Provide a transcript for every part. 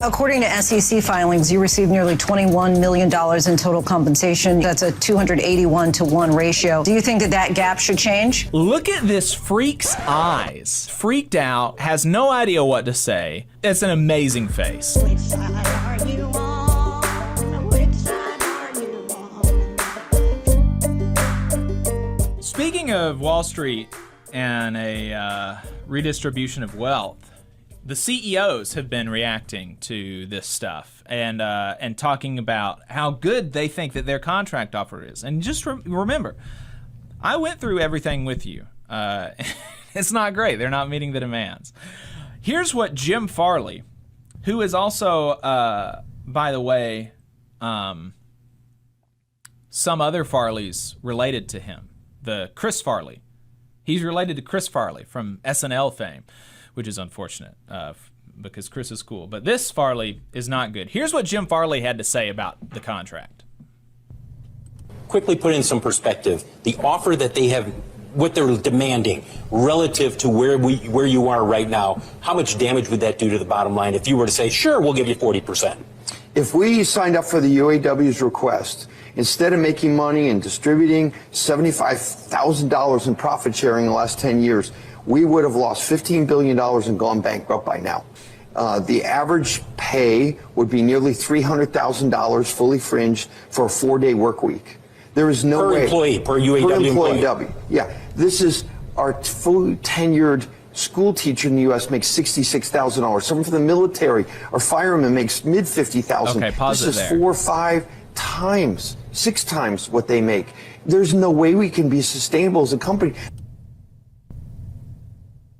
According to SEC filings, you received nearly $21 million in total compensation. That's a 281-to-1 ratio. Do you think that gap should change? Look at this freak's eyes. Freaked out, has no idea what to say. It's an amazing face. Which side are you on? Which side are you on? Speaking of Wall Street and a redistribution of wealth, the CEOs have been reacting to this stuff and talking about how good they think that their contract offer is. And just remember, I went through everything with you. It's not great. They're not meeting the demands. Here's what Jim Farley, who is also, by the way, some other Farleys related to him. The Chris Farley. He's related to Chris Farley from SNL fame, which is unfortunate because Chris is cool. But this Farley is not good. Here's what Jim Farley had to say about the contract. Quickly put in some perspective, the offer that they have, what they're demanding relative to where you are right now, how much damage would that do to the bottom line if you were to say, sure, we'll give you 40%? If we signed up for the UAW's request, instead of making money and distributing $75,000 in profit sharing in the last 10 years, we would have lost $15 billion and gone bankrupt by now. The average pay would be nearly $300,000 fully fringed for a 4-day work week. There is no way. Per employee, per UAW employee. Yeah, this is our fully tenured school teacher in the U.S. makes $66,000. Someone from the military or fireman makes mid-50,000. Okay, pause this it is there. 4 or 5 times, 6 times what they make. There's no way we can be sustainable as a company.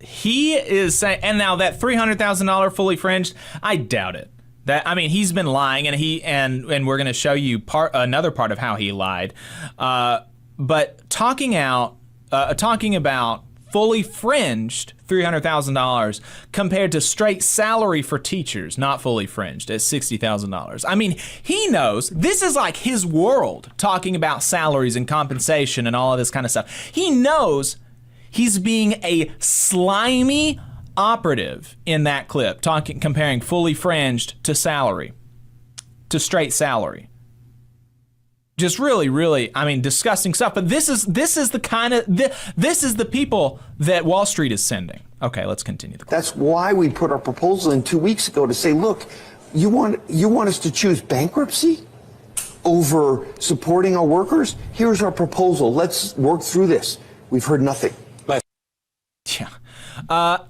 He is saying, and now that $300,000 fully fringed, I doubt it. That, I mean, he's been lying, and we're going to show you another part of how he lied. But talking about fully fringed $300,000 compared to straight salary for teachers, not fully fringed, at $60,000. I mean, he knows this is like his world, talking about salaries and compensation and all of this kind of stuff. He knows he's being a slimy operative in that clip, comparing fully fringed to salary, to straight salary. Just really, I mean, disgusting stuff. But this is the people that Wall Street is sending. Okay, let's continue. That's why we put our proposal in 2 weeks ago to say, look, you want us to choose bankruptcy over supporting our workers? Here's our proposal. Let's work through this. We've heard nothing. Yeah.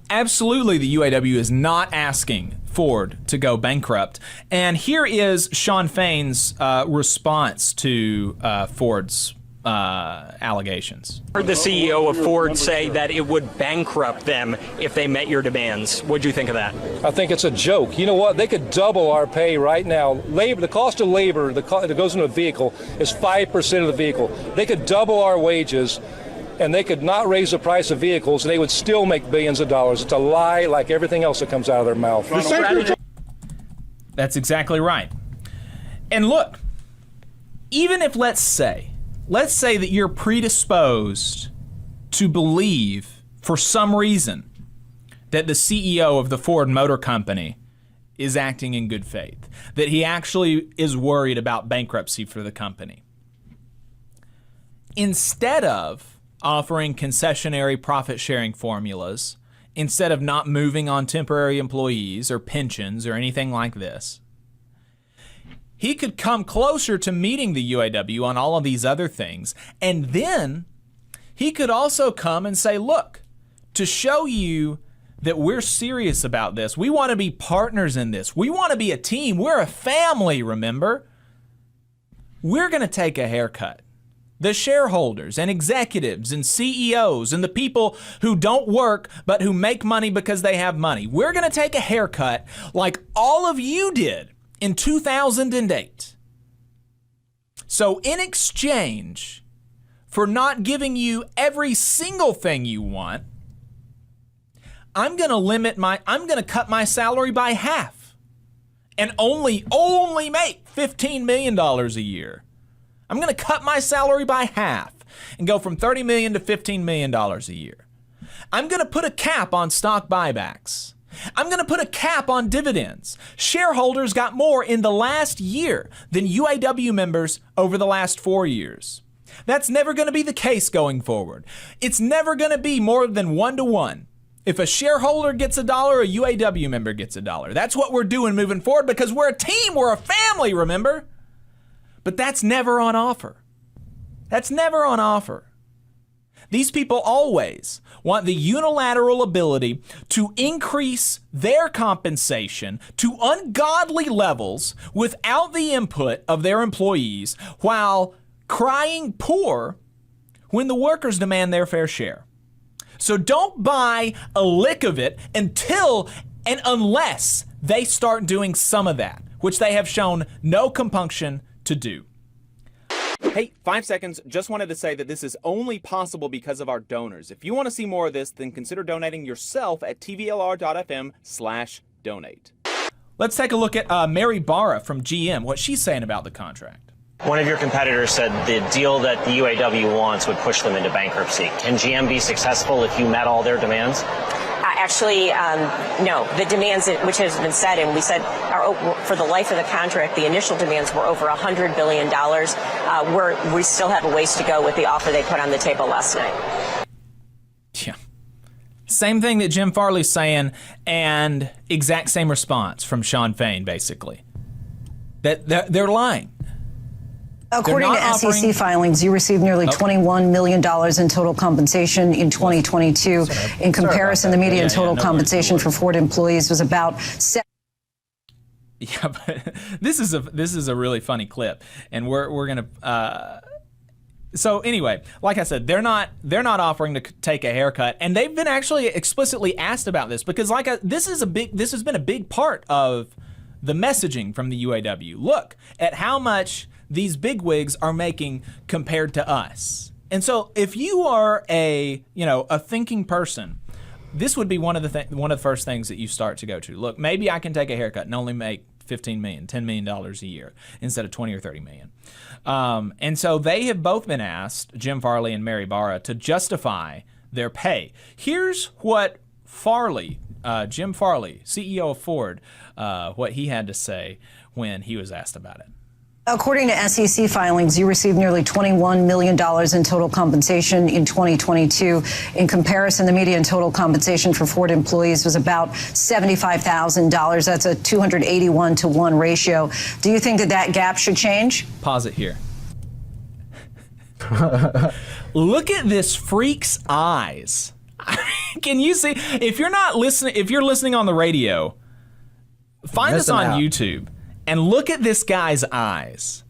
Absolutely, the UAW is not asking Ford to go bankrupt. And here is Shawn Fain's response to Ford's allegations. I heard the CEO of Ford say that it would bankrupt them if they met your demands. What'd you think of that? I think it's a joke. You know what? They could double our pay right now. Labor, the cost of labor that goes into a vehicle is 5% of the vehicle. They could double our wages, and they could not raise the price of vehicles, and they would still make billions of dollars. It's a lie like everything else that comes out of their mouth. That's exactly right. And look, even if let's say that you're predisposed to believe for some reason that the CEO of the Ford Motor Company is acting in good faith, that he actually is worried about bankruptcy for the company, instead of offering concessionary profit-sharing formulas, instead of not moving on temporary employees or pensions or anything like this, he could come closer to meeting the UAW on all of these other things. And then he could also come and say, look, to show you that we're serious about this, we want to be partners in this, we want to be a team, we're a family, remember? We're going to take a haircut. The shareholders and executives and CEOs and the people who don't work but who make money because they have money. We're going to take a haircut like all of you did in 2008. So in exchange for not giving you every single thing you want, I'm going to cut my salary by half and only make $15 million a year. I'm going to cut my salary by half and go from $30 million to $15 million a year. I'm going to put a cap on stock buybacks. I'm going to put a cap on dividends. Shareholders got more in the last year than UAW members over the last 4 years. That's never going to be the case going forward. It's never going to be more than 1 to 1. If a shareholder gets $1, a UAW member gets $1. That's what we're doing moving forward because we're a team, we're a family, remember? But that's never on offer. That's never on offer. These people always want the unilateral ability to increase their compensation to ungodly levels without the input of their employees while crying poor when the workers demand their fair share. So don't buy a lick of it until and unless they start doing some of that, which they have shown no compunction to do. Hey, 5 seconds. Just wanted to say that this is only possible because of our donors. If you want to see more of this, then consider donating yourself at tvlr.fm/donate. Let's take a look at Mary Barra from GM, what she's saying about the contract. One of your competitors said the deal that the UAW wants would push them into bankruptcy. Can GM be successful if you met all their demands? Actually, no. The demands, which has been said, and we said, for the life of the contract, the initial demands were over $100 billion. We still have a ways to go with the offer they put on the table last night. Yeah. Same thing that Jim Farley's saying, and exact same response from Shawn Fain, basically. That they're lying. According to SEC filings, you received nearly $21 million in total compensation in 2022. In comparison, the median total compensation for Ford employees was about Yeah, but this is a really funny clip, and we're gonna. So anyway, like I said, they're not offering to take a haircut, and they've been actually explicitly asked about this because this has been a big part of the messaging from the UAW. Look at how much these bigwigs are making compared to us. And so if you are a thinking person, this would be one of the first things that you start to go to. Look, maybe I can take a haircut and only make $15 million, $10 million a year instead of 20 or 30 million. And so they have both been asked, Jim Farley and Mary Barra, to justify their pay. Here's what Jim Farley, CEO of Ford, what he had to say when he was asked about it. According to SEC filings, you received nearly $21 million in total compensation in 2022. In comparison, the median total compensation for Ford employees was about $75,000. That's a 281 to 1 ratio. Do you think that gap should change? Pause it here. Look at this freak's eyes. Can you see? If you're listening on the radio, find us on YouTube. And look at this guy's eyes.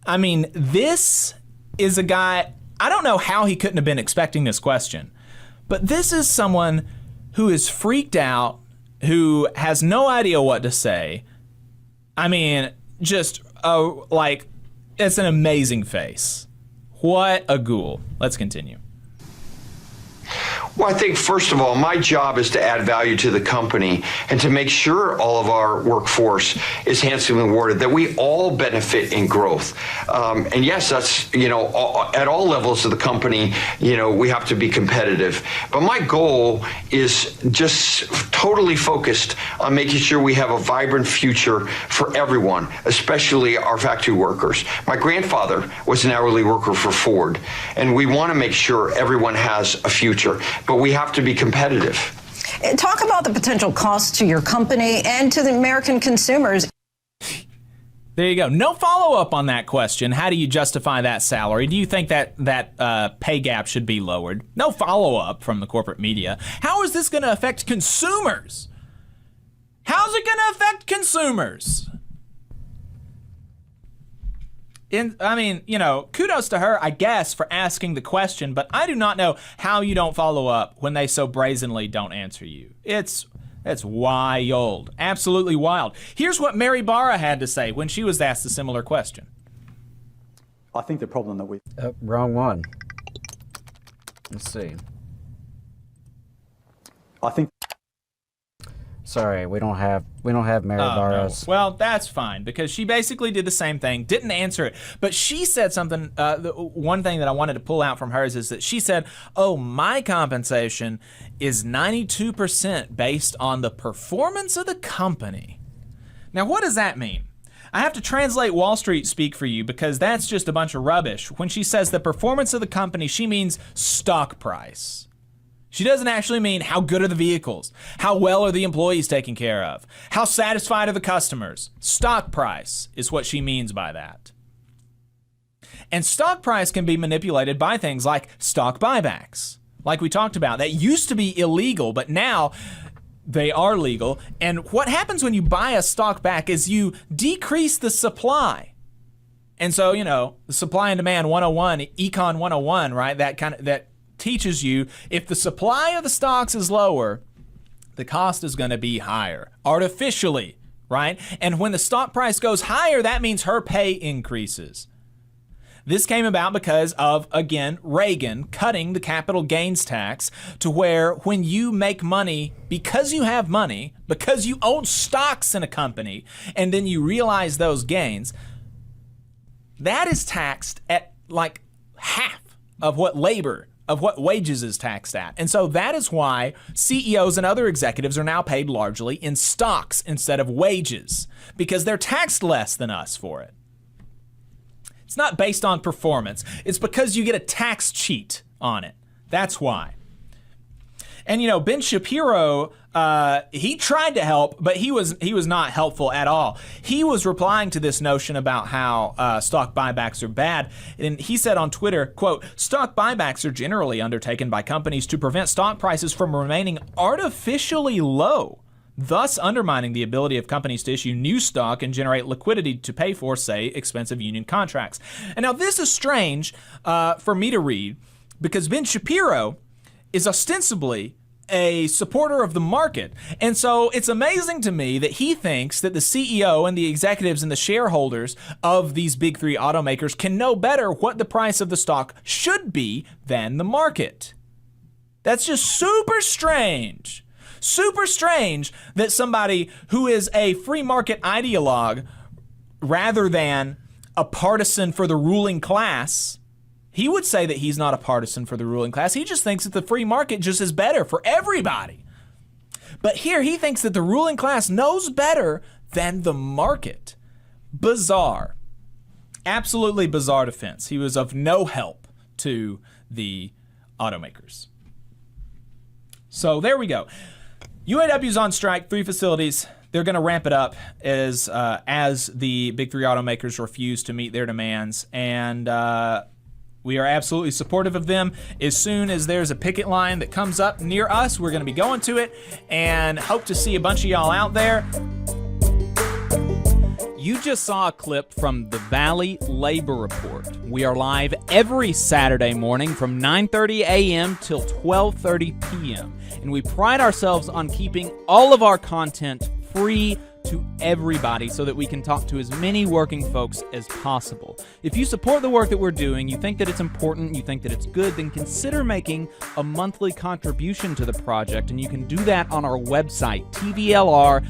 I mean, this is a guy, I don't know how he couldn't have been expecting this question, but this is someone who is freaked out, who has no idea what to say. I mean, just, it's an amazing face. What a ghoul. Let's continue. Well, I think, first of all, my job is to add value to the company and to make sure all of our workforce is handsomely rewarded, that we all benefit in growth. And yes, that's, at all levels of the company, we have to be competitive. But my goal is just totally focused on making sure we have a vibrant future for everyone, especially our factory workers. My grandfather was an hourly worker for Ford, and we want to make sure everyone has a future. But we have to be competitive. Talk about the potential cost to your company and to the American consumers. There you go. No follow-up on that question. How do you justify that salary? Do you think that pay gap should be lowered? No follow-up from the corporate media. How is this going to affect consumers? How's it going to affect consumers? Kudos to her, I guess, for asking the question, but I do not know how you don't follow up when they so brazenly don't answer you. It's wild. Absolutely wild. Here's what Mary Barra had to say when she was asked a similar question. I think the problem that we... wrong one. Let's see. I think... Sorry, we don't have Mary Barrows. No. Well, that's fine, because she basically did the same thing, didn't answer it. But she said something, one thing that I wanted to pull out from hers is that she said, oh, my compensation is 92% based on the performance of the company. Now, what does that mean? I have to translate Wall Street speak for you, because that's just a bunch of rubbish. When she says the performance of the company, she means stock price. She doesn't actually mean how good are the vehicles, how well are the employees taken care of, how satisfied are the customers. Stock price is what she means by that. And stock price can be manipulated by things like stock buybacks, like we talked about. That used to be illegal, but now they are legal. And what happens when you buy a stock back is you decrease the supply. And so, you know, the supply and demand 101, Econ 101, right? That teaches you if the supply of the stocks is lower, the cost is going to be higher artificially, right? And when the stock price goes higher, that means her pay increases. This came about because of, again, Reagan cutting the capital gains tax to where when you make money, because you have money, because you own stocks in a company, and then you realize those gains, that is taxed at like half of what wages is taxed at. And so that is why CEOs and other executives are now paid largely in stocks instead of wages, because they're taxed less than us for it. It's not based on performance. It's because you get a tax cheat on it. That's why. And you know, Ben Shapiro, he tried to help, but he was not helpful at all. He was replying to this notion about how stock buybacks are bad, and he said on Twitter, quote, "Stock buybacks are generally undertaken by companies to prevent stock prices from remaining artificially low, thus undermining the ability of companies to issue new stock and generate liquidity to pay for, say, expensive union contracts." And now this is strange for me to read, because Ben Shapiro is ostensibly a supporter of the market. And so it's amazing to me that he thinks that the CEO and the executives and the shareholders of these big three automakers can know better what the price of the stock should be than the market. That's just super strange. Super strange that somebody who is a free market ideologue rather than a partisan for the ruling class, he would say that he's not a partisan for the ruling class. He just thinks that the free market just is better for everybody. But here he thinks that the ruling class knows better than the market. Bizarre. Absolutely bizarre defense. He was of no help to the automakers. So there we go. UAW's on strike, 3 facilities. They're going to ramp it up as the big three automakers refuse to meet their demands. And we are absolutely supportive of them. As soon as there's a picket line that comes up near us, we're going to be going to it and hope to see a bunch of y'all out there. You just saw a clip from the Valley Labor Report. We are live every Saturday morning from 9:30 a.m. till 12:30 p.m. And we pride ourselves on keeping all of our content free to everybody so that we can talk to as many working folks as possible. If you support the work that we're doing, you think that it's important, you think that it's good, then consider making a monthly contribution to the project, and you can do that on our website, tvlr.fm.